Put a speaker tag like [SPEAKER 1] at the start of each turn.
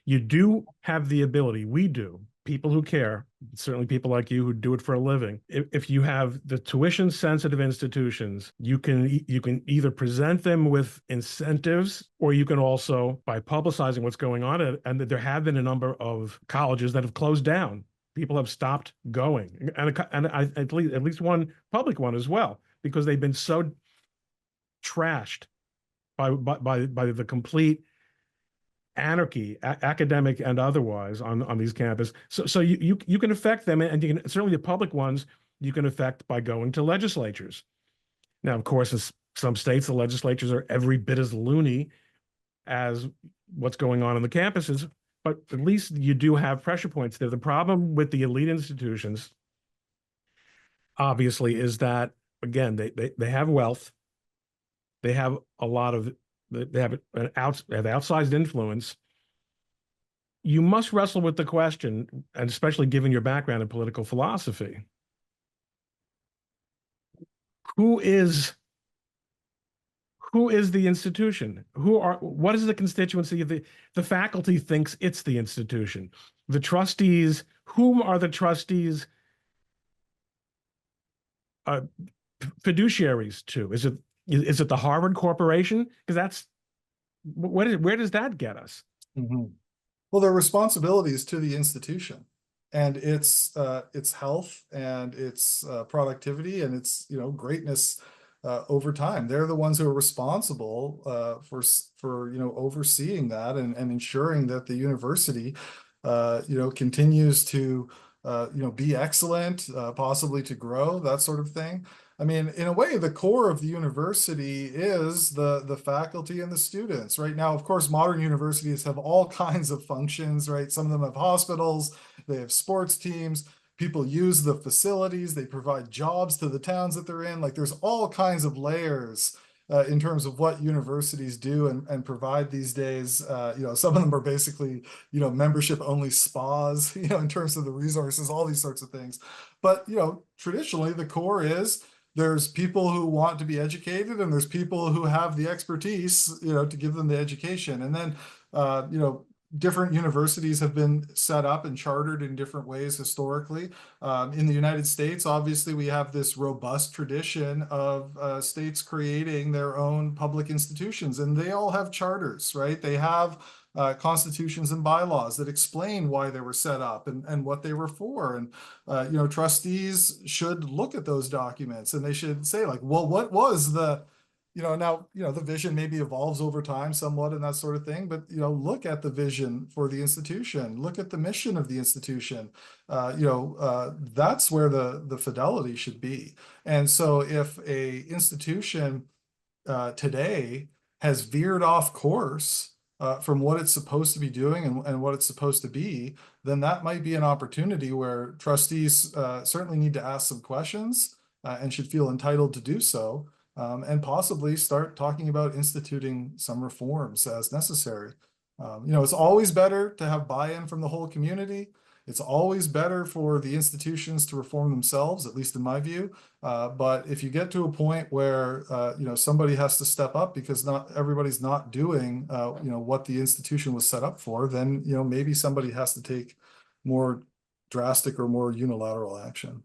[SPEAKER 1] You do have the ability, we do, people who care, certainly people like you who do it for a living. If you have the tuition sensitive institutions, you can either present them with incentives, or you can also, by publicizing what's going on, and there have been a number of colleges that have closed down. People have stopped going, and at least one public one as well, because they've been so trashed by the complete anarchy, academic and otherwise, on these campuses. So you can affect them, and you can, certainly the public ones you can affect by going to legislatures. Now, of course, in some states, the legislatures are every bit as loony as what's going on the campuses, but at least you do have pressure points there. The problem with the elite institutions, obviously, is that, again, they have wealth, they have a lot of, they have have outsized influence. You must wrestle with the question, and especially given your background in political philosophy, who is the institution? What is the constituency of the faculty thinks it's the institution? The trustees, whom are the trustees fiduciaries to? Is it the Harvard Corporation? Because that's where does that get us?
[SPEAKER 2] Mm-hmm. Well, their responsibilities to the institution and its health and its productivity and its greatness over time. They're the ones who are responsible for overseeing that and ensuring that the university continues to be excellent, possibly to grow, that sort of thing. I mean, in a way, the core of the university is the faculty and the students. Right now, of course, modern universities have all kinds of functions, right? Some of them have hospitals, they have sports teams, people use the facilities, they provide jobs to the towns that they're in. Like, there's all kinds of layers in terms of what universities do and provide these days. Some of them are basically, membership only spas, in terms of the resources, all these sorts of things. But, traditionally the core is there's people who want to be educated and there's people who have the expertise, to give them the education. And then, different universities have been set up and chartered in different ways historically. In the United States, obviously, we have this robust tradition of states creating their own public institutions, and they all have charters, right? They have constitutions and bylaws that explain why they were set up and what they were for. And, trustees should look at those documents and they should say, like, well, what was the the vision maybe evolves over time somewhat and that sort of thing, but, look at the vision for the institution, look at the mission of the institution. That's where the fidelity should be. And so if a institution today has veered off course from what it's supposed to be doing and what it's supposed to be, then that might be an opportunity where trustees certainly need to ask some questions and should feel entitled to do so. And possibly start talking about instituting some reforms as necessary. It's always better to have buy-in from the whole community. It's always better for the institutions to reform themselves, at least in my view. But if you get to a point where somebody has to step up because not everybody's not doing what the institution was set up for, then maybe somebody has to take more drastic or more unilateral action.